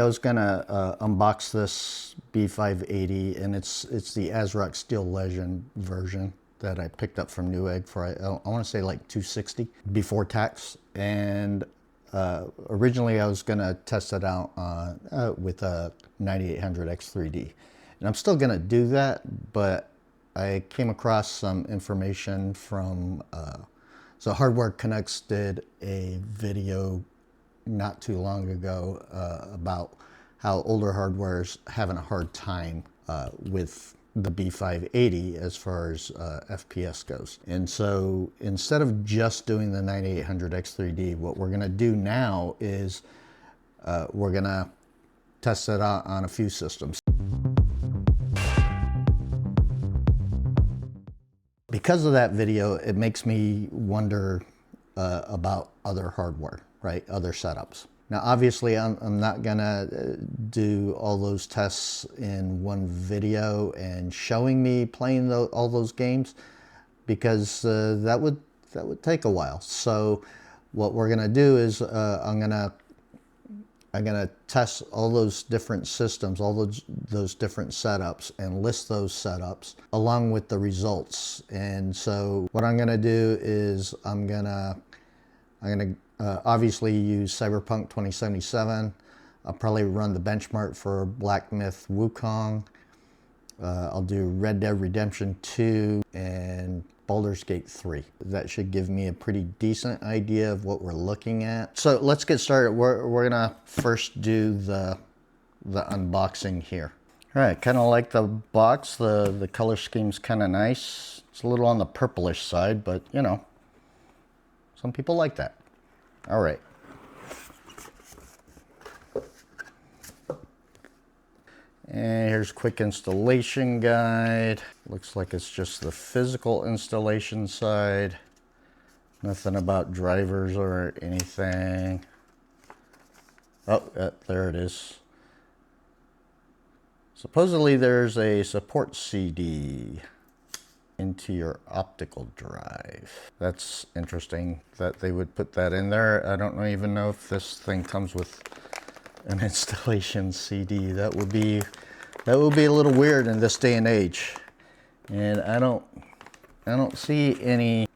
I was gonna unbox this B580, and it's the ASRock Steel Legend version that I picked up from Newegg for I want to say like $260 before tax. And originally I was gonna test it out with a 9800 X3D, and I'm still gonna do that, but I came across some information from so Hardware Connects did a video not too long ago about how older hardware is having a hard time with the B580 as far as FPS goes. And so instead of just doing the 9800 X3D, what we're going to do now is we're going to test it out on a few systems. Because of that video, it makes me wonder about other hardware, right? Other setups. Now, obviously, I'm not gonna do all those tests in one video and showing me playing all those games, because that would take a while. So, what we're gonna do is I'm gonna test all those different systems, all those different setups, and list those setups along with the results. And so, what I'm gonna do is I'm gonna obviously use Cyberpunk 2077. I'll probably run the benchmark for Black Myth Wukong. I'll do Red Dead Redemption 2 and Baldur's Gate 3. That should give me a pretty decent idea of what we're looking at. So let's get started. We're gonna first do the unboxing here. All right, kind of like the box. The color scheme's kind of nice. It's a little on the purplish side, but you know, some people like that. All right. And here's quick installation guide. Looks like it's just the physical installation side. Nothing about drivers or anything. Oh, there it is. Supposedly there's a support CD into your optical drive. That's interesting that they would put that in there. I don't even know if this thing comes with an installation CD. That would be a little weird in this day and age. And I don't see any.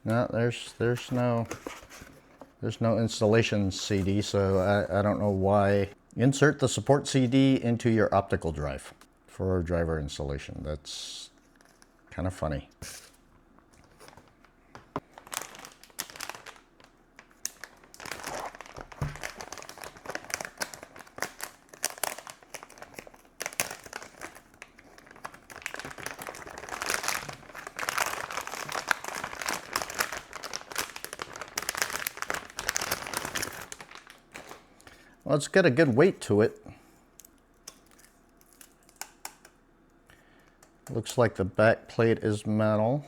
No, there's no installation CD, so I don't know why. Insert the support CD into your optical drive for driver installation. That's kind of funny. Well, it's got a good weight to it. Looks like the back plate is metal.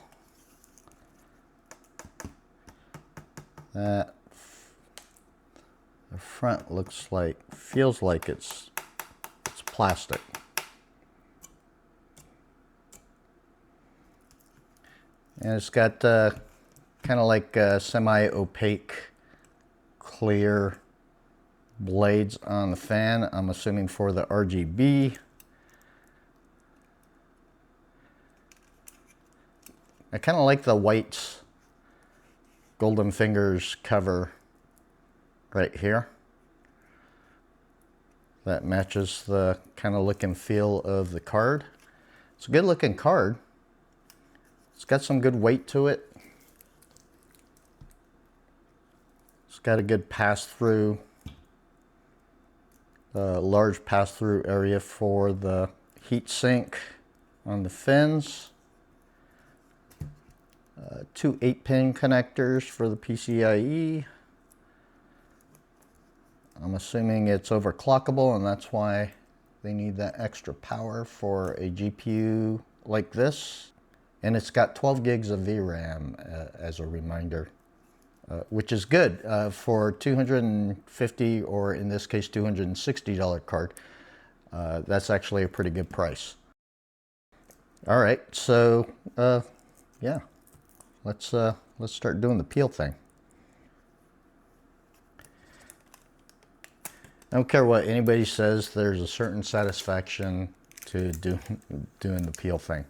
That the front feels like it's plastic. And it's got kind of like semi-opaque clear blades on the fan. I'm assuming for the RGB. I kind of like the white Golden Fingers cover right here. That matches the kind of look and feel of the card. It's a good looking card. It's got some good weight to it. It's got a good pass-through, large pass-through area for the heat sink on the fins. 2 8-pin connectors for the PCIe. I'm assuming it's overclockable, and that's why they need that extra power for a GPU like this. And it's got 12 gigs of VRAM as a reminder, which is good for $250, or in this case $260 card. That's actually a pretty good price. All right, so yeah. Let's start doing the peel thing. I don't care what anybody says, there's a certain satisfaction to doing the peel thing.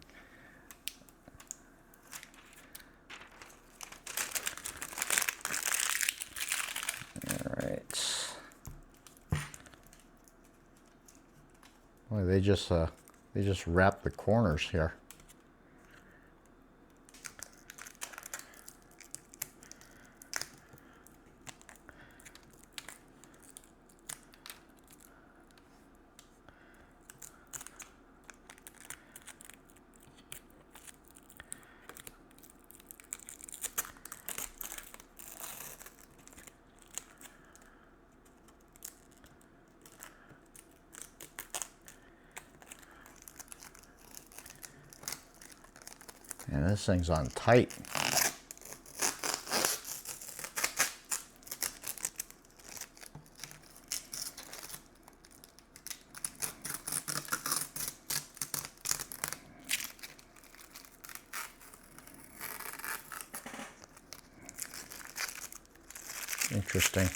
All right. Boy, they just wrap the corners here. And this thing's on tight. Interesting.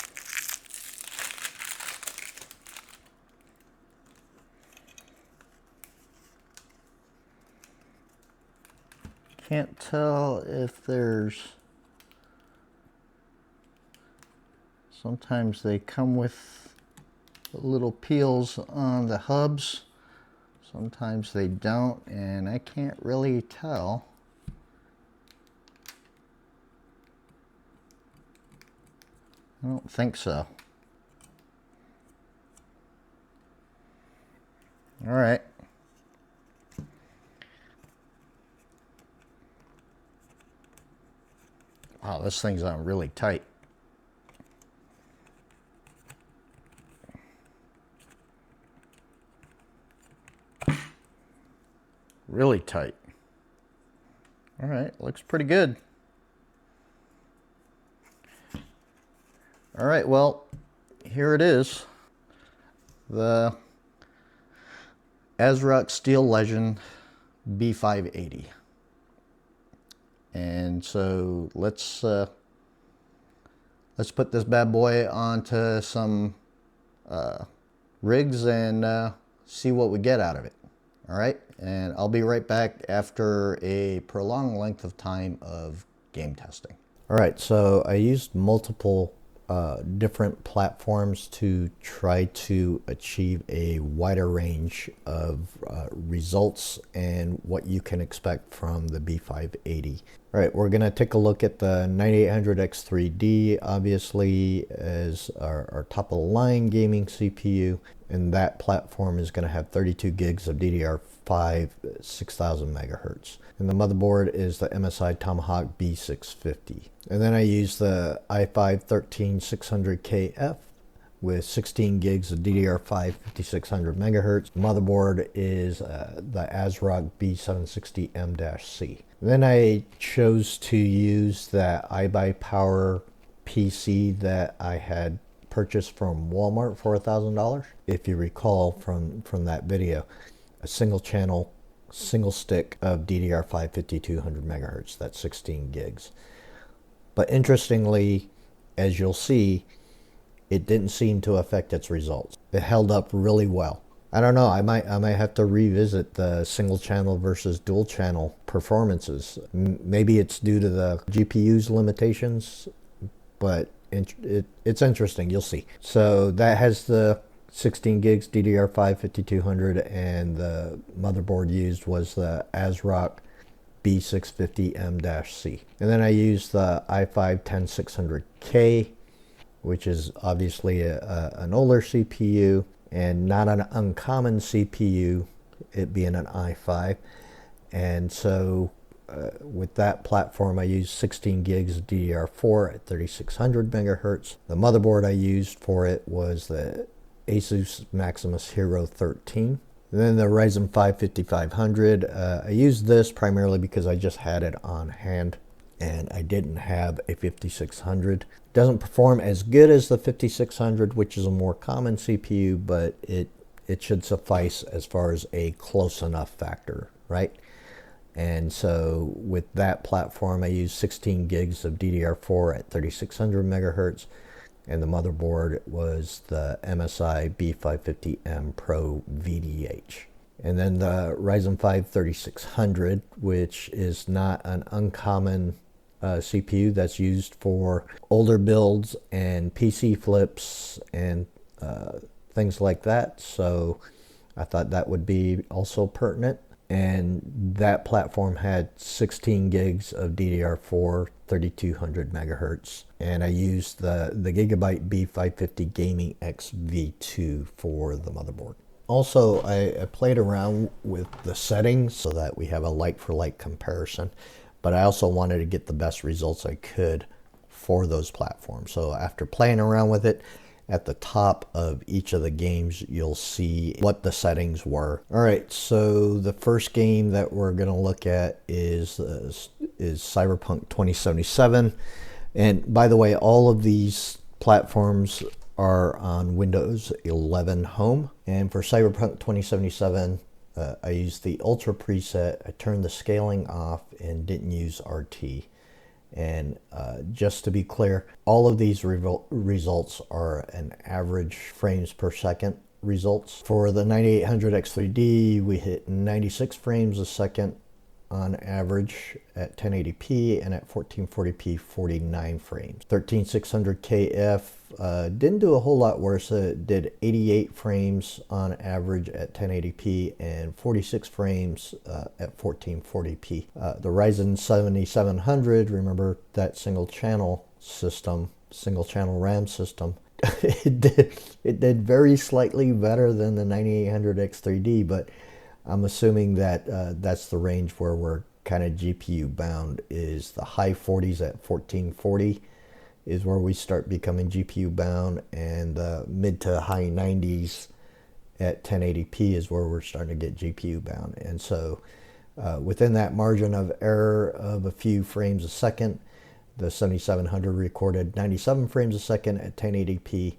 Can't tell if there's, sometimes they come with little peels on the hubs, sometimes they don't, and I can't really tell. I don't think so. All right. Wow, this thing's on really tight. Really tight. All right, looks pretty good. All right, well, here it is. The ASRock Steel Legend B580. And so let's put this bad boy onto some rigs and see what we get out of it. All right, and I'll be right back after a prolonged length of time of game testing. All right, so I used multiple different platforms to try to achieve a wider range of results and what you can expect from the B580. All right, we're gonna take a look at the 9800 X3D, obviously as our top of the line gaming CPU, and that platform is gonna have 32 gigs of DDR5, 6000 megahertz. And the motherboard is the MSI Tomahawk B650. And then I use the i5-13600KF with 16 gigs of DDR5, 5600 megahertz. Motherboard is the ASRock B760M-C. Then I chose to use that iBuyPower PC that I had purchased from Walmart for $1,000. If you recall from that video, a single channel, single stick of DDR5 5200 megahertz, that's 16 gigs. But interestingly, as you'll see, it didn't seem to affect its results. It held up really well. I don't know, I might have to revisit the single channel versus dual channel performances. Maybe it's due to the GPU's limitations, but it's interesting, you'll see. So that has the 16 gigs DDR5 5200, and the motherboard used was the ASRock B650M-C. And then I used the i5-10600K, which is obviously an older CPU and not an uncommon CPU, it being an i5. And so with that platform, I used 16 gigs of DDR4 at 3600 megahertz. The motherboard I used for it was the Asus Maximus Hero 13. And then the Ryzen 5 5500. I used this primarily because I just had it on hand and I didn't have a 5600. Doesn't perform as good as the 5600, which is a more common CPU, but it should suffice as far as a close enough factor, right? And so with that platform, I used 16 gigs of DDR4 at 3600 megahertz. and the motherboard was the MSI B550M Pro VDH. And then the Ryzen 5 3600, which is not an uncommon CPU that's used for older builds and PC flips and things like that. So I thought that would be also pertinent. And that platform had 16 gigs of DDR4, 3200 megahertz. And I used the Gigabyte B550 Gaming XV2 for the motherboard. Also, I played around with the settings so that we have a like-for-like comparison, but I also wanted to get the best results I could for those platforms. So after playing around with it, at the top of each of the games, you'll see what the settings were. All right, so the first game that we're going to look at is Cyberpunk 2077. And by the way, all of these platforms are on Windows 11 Home. And for Cyberpunk 2077, I used the Ultra preset. I turned the scaling off and didn't use RT. And just to be clear, all of these results are an average frames per second results. For the 9800 X3D, we hit 96 frames a second on average at 1080p, and at 1440p 49 frames. 13600KF didn't do a whole lot worse. It did 88 frames on average at 1080p and 46 frames at 1440p. The Ryzen 7700, remember that single channel RAM system, it did very slightly better than the 9800 X3D, but I'm assuming that that's the range where we're kind of GPU bound. Is the high 40s at 1440 is where we start becoming GPU bound, and the mid to high 90s at 1080p is where we're starting to get GPU bound. And so within that margin of error of a few frames a second, the 7700 recorded 97 frames a second at 1080p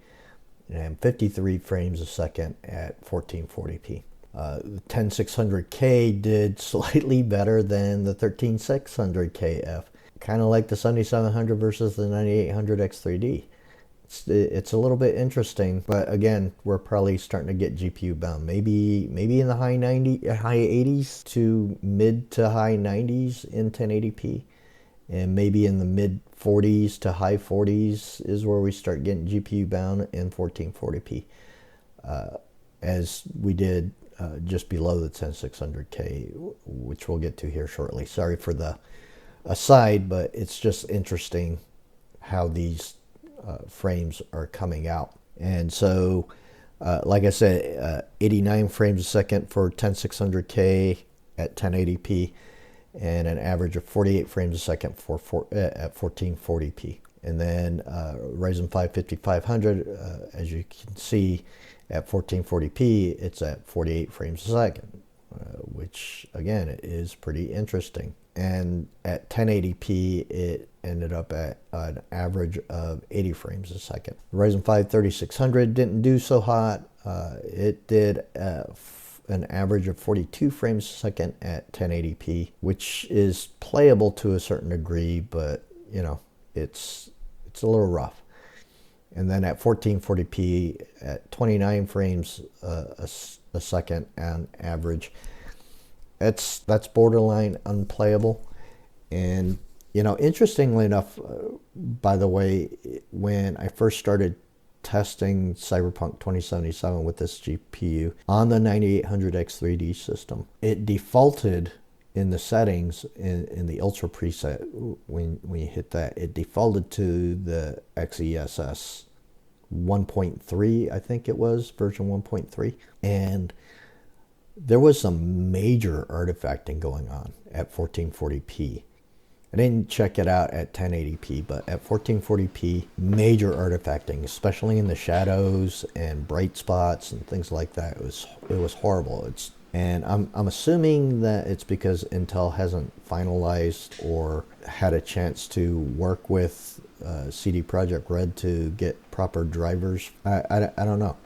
and 53 frames a second at 1440p. The 10600K did slightly better than the 13600KF. Kind of like the 7700 versus the 9800 X3D. It's a little bit interesting, but again, we're probably starting to get GPU bound. Maybe in the high 80s to mid to high 90s in 1080p, and maybe in the mid 40s to high 40s is where we start getting GPU bound in 1440p, as we did just below the 10600K, which we'll get to here shortly. Sorry for the aside, but it's just interesting how these frames are coming out. And so, like I said, 89 frames a second for 10600K at 1080p, and an average of 48 frames a second at 1440p. And then Ryzen 5 5500, as you can see, at 1440p, it's at 48 frames a second, which again is pretty interesting. And at 1080p, it ended up at an average of 80 frames a second. The Ryzen 5 3600 didn't do so hot. It did an average of 42 frames a second at 1080p, which is playable to a certain degree, but you know, it's a little rough. And then at 1440p, at 29 frames a second on average, that's borderline unplayable. And you know, interestingly enough, by the way, when I first started testing Cyberpunk 2077 with this GPU on the 9800 X3D system, it defaulted in the settings in the Ultra preset. When you hit that, it defaulted to the XeSS 1.3, I think it was, version 1.3. And there was some major artifacting going on at 1440p. I didn't check it out at 1080p, but at 1440p, major artifacting, especially in the shadows and bright spots and things like that. It was horrible. And I'm assuming that it's because Intel hasn't finalized or had a chance to work with CD Projekt Red to get proper drivers. I don't know.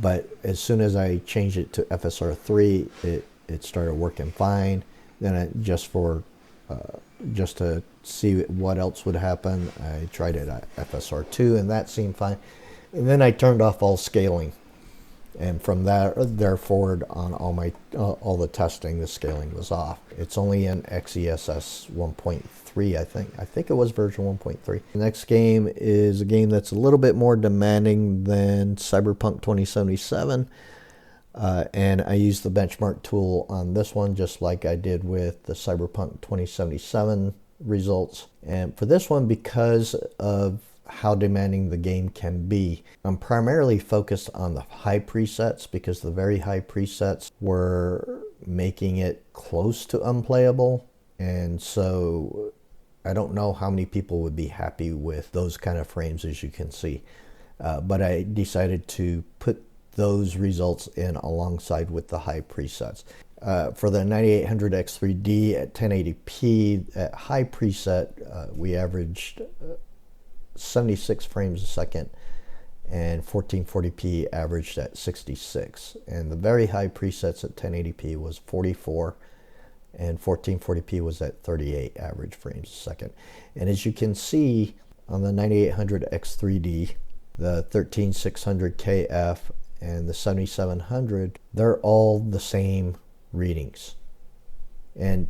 But as soon as I changed it to FSR3, it started working fine. Then just for just to see what else would happen. I tried it at FSR2 and that seemed fine. And then I turned off all scaling. And from there forward on all the testing, the scaling was off. It's only in XeSS 1.3, I think. I think it was version 1.3. The next game is a game that's a little bit more demanding than Cyberpunk 2077. And I used the benchmark tool on this one, just like I did with the Cyberpunk 2077 results. And for this one, because of how demanding the game can be, I'm primarily focused on the high presets, because the very high presets were making it close to unplayable. And so I don't know how many people would be happy with those kind of frames, as you can see. But I decided to put those results in alongside with the high presets. For the 9800 X3D at 1080p at high preset, we averaged 76 frames a second, and 1440p averaged at 66. And the very high presets at 1080p was 44, and 1440p was at 38 average frames a second. And as you can see on the 9800 X3D, the 13600KF and the 7700, they're all the same readings. And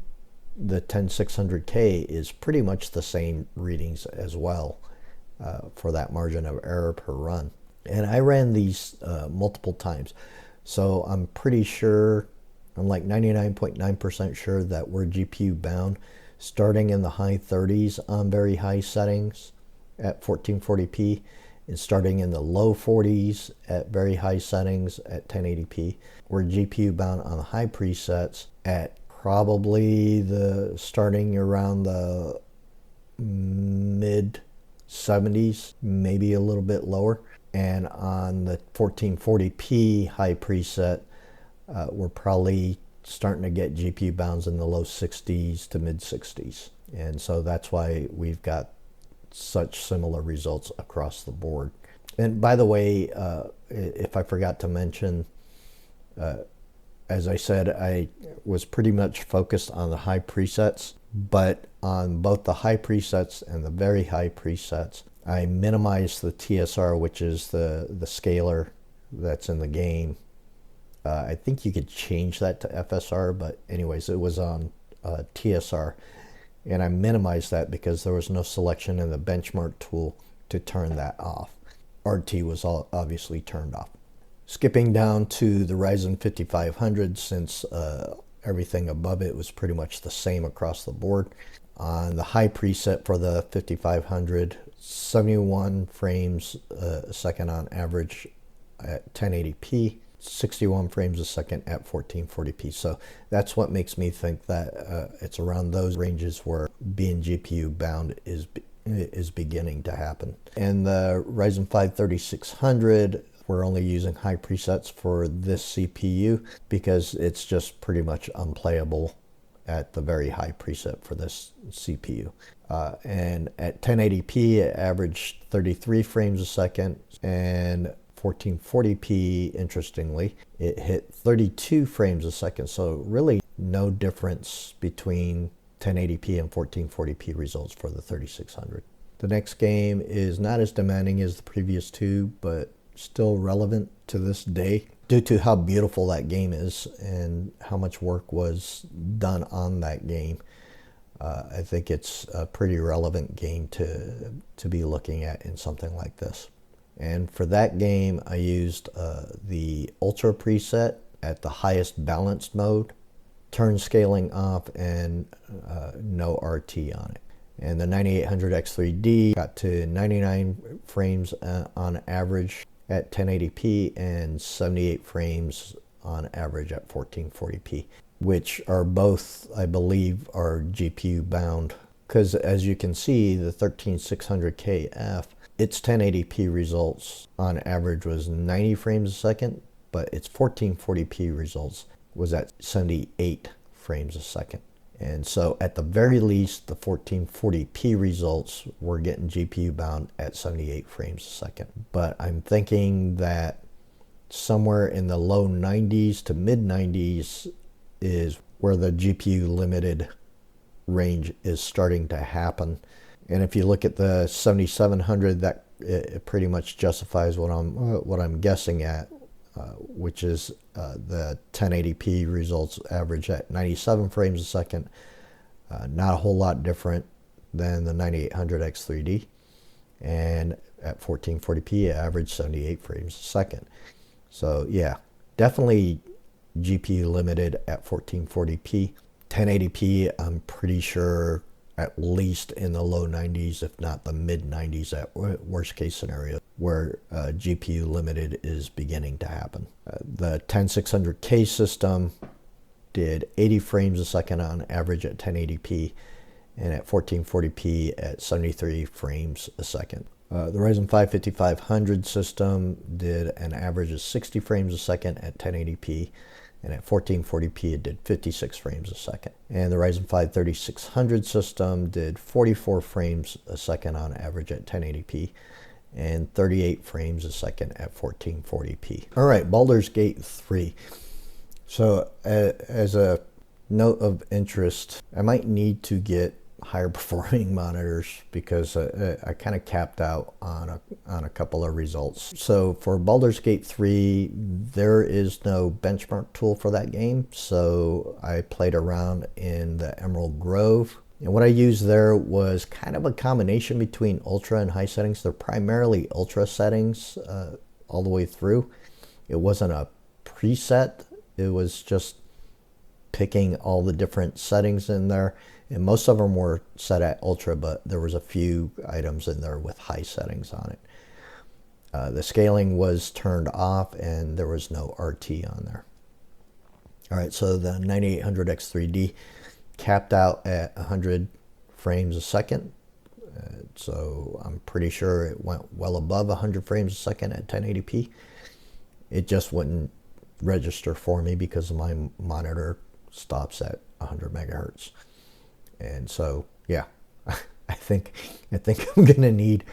the 10600K is pretty much the same readings as well, for that margin of error per run. And I ran these multiple times. So I'm pretty sure, I'm like 99.9% sure that we're GPU bound, starting in the high 30s on very high settings at 1440p, and starting in the low 40s at very high settings at 1080p. We're GPU bound on the high presets at probably starting around the mid 70s, maybe a little bit lower. And on the 1440p high preset, we're probably starting to get GPU bounds in the low 60s to mid 60s. And so that's why we've got such similar results across the board. And by the way, if I forgot to mention, as I said, I was pretty much focused on the high presets, but on both the high presets and the very high presets, I minimized the TSR, which is the scaler that's in the game. I think you could change that to FSR, but anyways, it was on TSR. And I minimized that because there was no selection in the benchmark tool to turn that off. RT was obviously turned off. Skipping down to the Ryzen 5500, since everything above it was pretty much the same across the board. On the high preset for the 5500, 71 frames a second on average at 1080p, 61 frames a second at 1440p. So that's what makes me think that it's around those ranges where being GPU bound is beginning to happen. And the Ryzen 5 3600, we're only using high presets for this CPU because it's just pretty much unplayable at the very high preset for this CPU. And at 1080p, it averaged 33 frames a second, and 1440p, interestingly, it hit 32 frames a second. So really no difference between 1080p and 1440p results for the 3600. The next game is not as demanding as the previous two, but still relevant to this day due to how beautiful that game is and how much work was done on that game. I think it's a pretty relevant game to be looking at in something like this. And for that game, I used the Ultra preset at the highest balanced mode, turn scaling off, and no RT on it. And the 9800 X3D got to 99 frames on average at 1080p and 78 frames on average at 1440p, which are both, I believe, are GPU bound. Because as you can see, the 13600KF, its 1080p results on average was 90 frames a second, but its 1440p results was at 78 frames a second. And so at the very least, the 1440p results were getting GPU bound at 78 frames a second. But I'm thinking that somewhere in the low 90s to mid 90s is where the GPU limited range is starting to happen. And if you look at the 7700, that it pretty much justifies what I'm guessing at, which is the 1080p results average at 97 frames a second. Not a whole lot different than the 9800 X3D, and at 1440p it averaged 78 frames a second. So yeah, definitely GPU limited at 1440p. 1080p, I'm pretty sure at least in the low 90s, if not the mid 90s at worst case scenario, where GPU limited is beginning to happen. The 10600K system did 80 frames a second on average at 1080p, and at 1440p at 73 frames a second. The Ryzen 5 5500 system did an average of 60 frames a second at 1080p, and at 1440p it did 56 frames a second. And the Ryzen 5 3600 system did 44 frames a second on average at 1080p, and 38 frames a second at 1440p. All right, Baldur's Gate 3. So as a note of interest, I might need to get higher performing monitors because I kind of capped out on a couple of results. So for Baldur's Gate 3, there is no benchmark tool for that game, so I played around in the Emerald Grove. And what I used there was kind of a combination between ultra and high settings. They're primarily ultra settings all the way through. It wasn't a preset. It was just picking all the different settings in there, and most of them were set at ultra, but there was a few items in there with high settings on it. The scaling was turned off and there was no RT on there. All right, so the 9800 X3D capped out at 100 frames a second. So I'm pretty sure it went well above 100 frames a second at 1080p. It just wouldn't register for me because my monitor stops at 100 megahertz. And so, yeah, I think I'm gonna need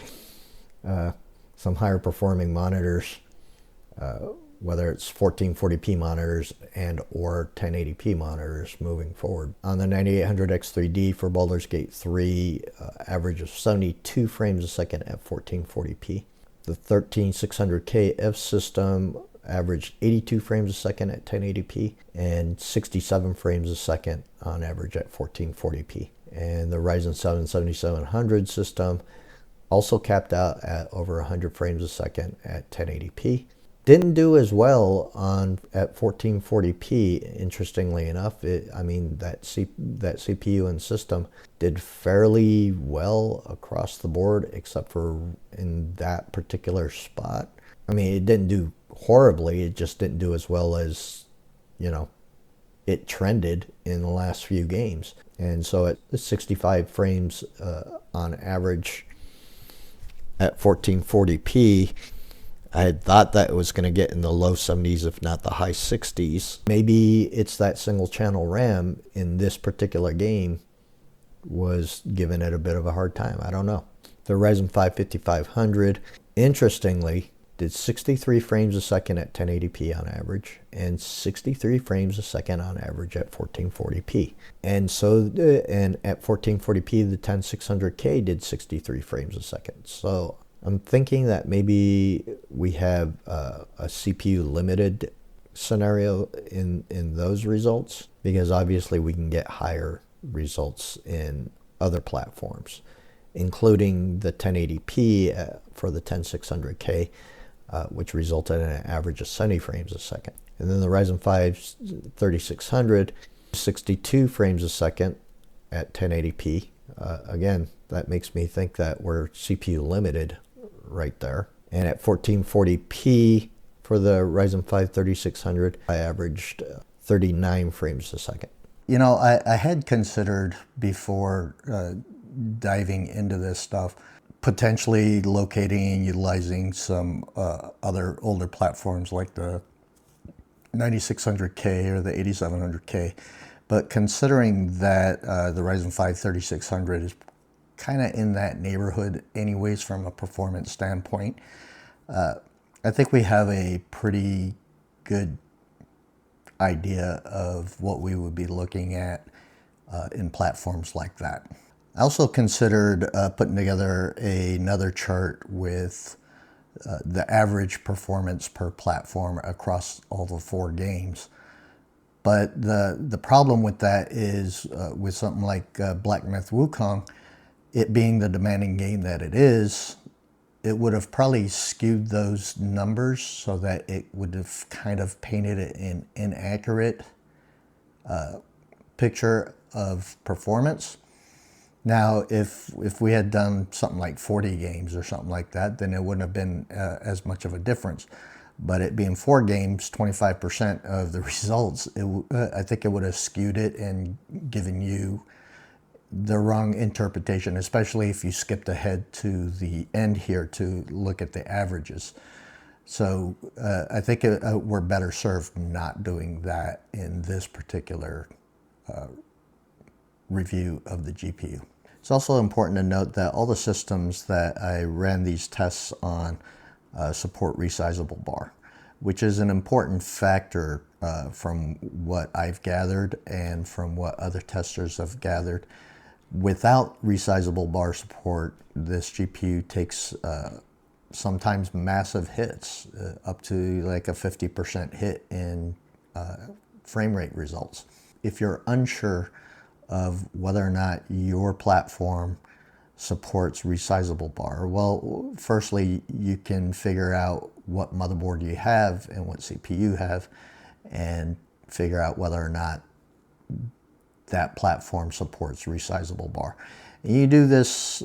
some higher performing monitors, whether it's 1440p monitors and or 1080p monitors moving forward. On the 9800 X3D for Baldur's Gate 3, average of 72 frames a second at 1440p. The 13600KF system averaged 82 frames a second at 1080p and 67 frames a second on average at 1440p. And the Ryzen 7 7700 system also capped out at over 100 frames a second at 1080p. Didn't do as well at 1440p, interestingly enough. That CPU and system did fairly well across the board, except for in that particular spot. I mean, it didn't do horribly, it just didn't do as well as, it trended in the last few games. And so at 65 frames on average at 1440p, I had thought that it was going to get in the low 70s, if not the high 60s. Maybe it's that single channel RAM in this particular game was giving it a bit of a hard time. I don't know. The Ryzen 5 5500, interestingly, did 63 frames a second at 1080p on average and 63 frames a second on average at 1440p. And at 1440p, the 10600K did 63 frames a second. So I'm thinking that maybe we have a CPU limited scenario in those results, because obviously we can get higher results in other platforms, including the 1080p for the 10600K, which resulted in an average of 70 frames a second. And then the Ryzen 5 3600, 62 frames a second at 1080p. Again, that makes me think that we're CPU limited right there. And at 1440p for the Ryzen 5 3600, I averaged 39 frames a second. I had considered before diving into this stuff, potentially locating and utilizing some other older platforms like the 9600K or the 8700K. But considering that the Ryzen 5 3600 is kind of in that neighborhood anyways from a performance standpoint, I think we have a pretty good idea of what we would be looking at in platforms like that. I also considered putting together another chart with the average performance per platform across all the 4 games. But the problem with that is with something like Black Myth Wukong, it being the demanding game that it is, it would have probably skewed those numbers so that it would have kind of painted an inaccurate picture of performance. Now, if we had done something like 40 games or something like that, then it wouldn't have been as much of a difference. But it being 4 games, 25% of the results, I think it would have skewed it and given you the wrong interpretation, especially if you skipped ahead to the end here to look at the averages. So I think we're better served not doing that in this particular review of the GPU. It's also important to note that all the systems that I ran these tests on support resizable bar, which is an important factor from what I've gathered and from what other testers have gathered. Without resizable bar support, this GPU takes sometimes massive hits, up to like a 50% hit in frame rate results. If you're unsure of whether or not your platform supports resizable bar, well, firstly, you can figure out what motherboard you have and what CPU you have and figure out whether or not that platform supports resizable bar. And you do this,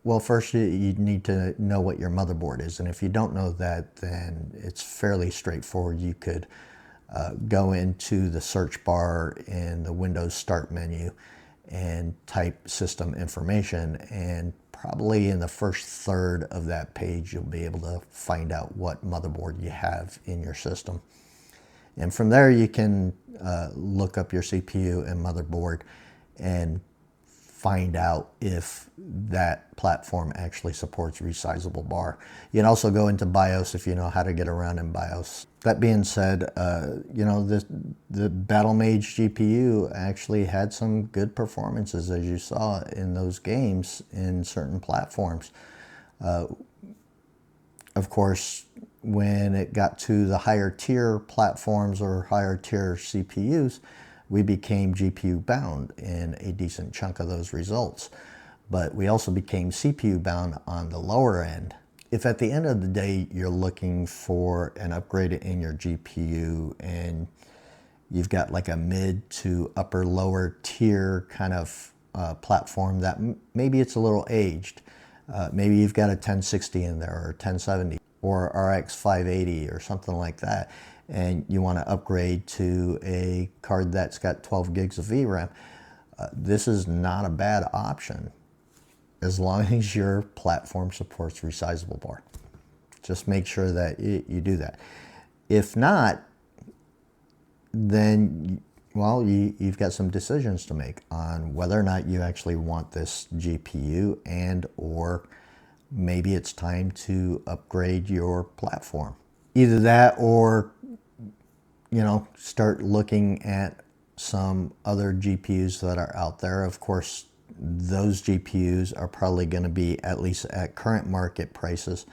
well, first you need to know what your motherboard is. And if you don't know that, then it's fairly straightforward. You could go into the search bar in the Windows Start menu and type system information, and probably in the first third of that page you'll be able to find out what motherboard you have in your system. And from there you can look up your CPU and motherboard and find out if that platform actually supports resizable bar. You can also go into BIOS if you know how to get around in BIOS. That being said, you know, the Battlemage GPU actually had some good performances, as you saw in those games in certain platforms. Of course, when it got to the higher tier platforms or higher tier CPUs, we became GPU bound in a decent chunk of those results. But we also became CPU bound on the lower end. If at the end of the day you're looking for an upgrade in your GPU and you've got like a mid to upper lower tier kind of platform that maybe it's a little aged, maybe you've got a 1060 in there or 1070 or RX 580 or something like that, and you want to upgrade to a card that's got 12 gigs of VRAM, this is not a bad option as long as your platform supports resizable bar. Just make sure that you do that. If not, then, well, you've got some decisions to make on whether or not you actually want this GPU, and or maybe it's time to upgrade your platform. Either that or, you know, start looking at some other GPUs that are out there. Of course, those GPUs are probably going to be, at least at current market prices,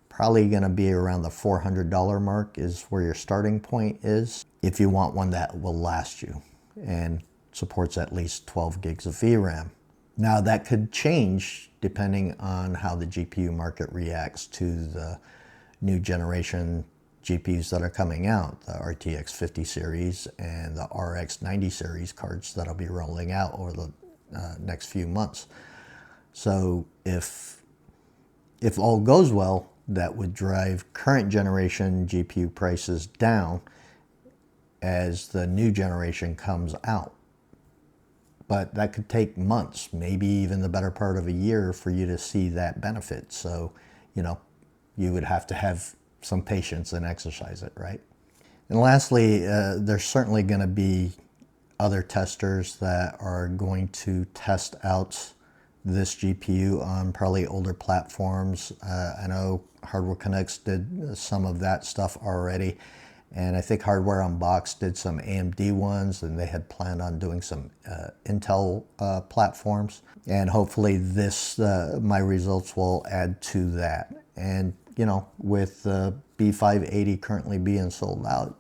probably going to be around the $400 mark is where your starting point is, if you want one that will last you and supports at least 12 gigs of VRAM. Now that could change depending on how the GPU market reacts to the new generation GPUs that are coming out, the RTX 50 series and the RX 90 series cards that'll be rolling out over the next few months. So if all goes well, that would drive current generation GPU prices down as the new generation comes out. But that could take months, maybe even the better part of a year for you to see that benefit. So, you know, you would have to have some patience and exercise it, right? And lastly, there's certainly going to be other testers that are going to test out this GPU on probably older platforms. I know Hardware Connects did some of that stuff already, And I think Hardware Unboxed did some AMD ones, and they had planned on doing some Intel platforms. And hopefully my results will add to that. And, you know, with the B580 currently being sold out,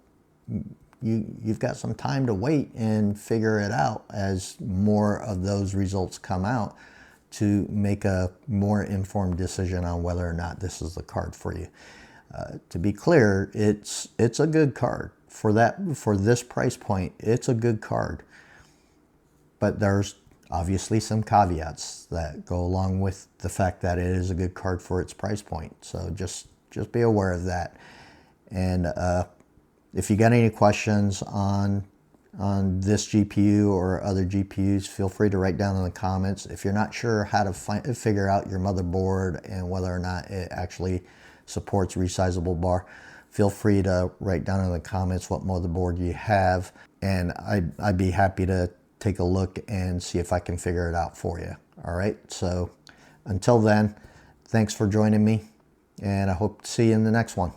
you've got some time to wait and figure it out as more of those results come out to make a more informed decision on whether or not this is the card for you. To be clear, it's a good card for this price point. It's a good card, but there's obviously some caveats that go along with the fact that it is a good card for its price point. So just be aware of that. And if you got any questions on this GPU or other GPUs, feel free to write down in the comments. If you're not sure how to figure out your motherboard and whether or not it actually supports resizable bar, feel free to write down in the comments what motherboard you have, and I'd be happy to take a look and see if I can figure it out for you. All right, so until then, thanks for joining me, and I hope to see you in the next one.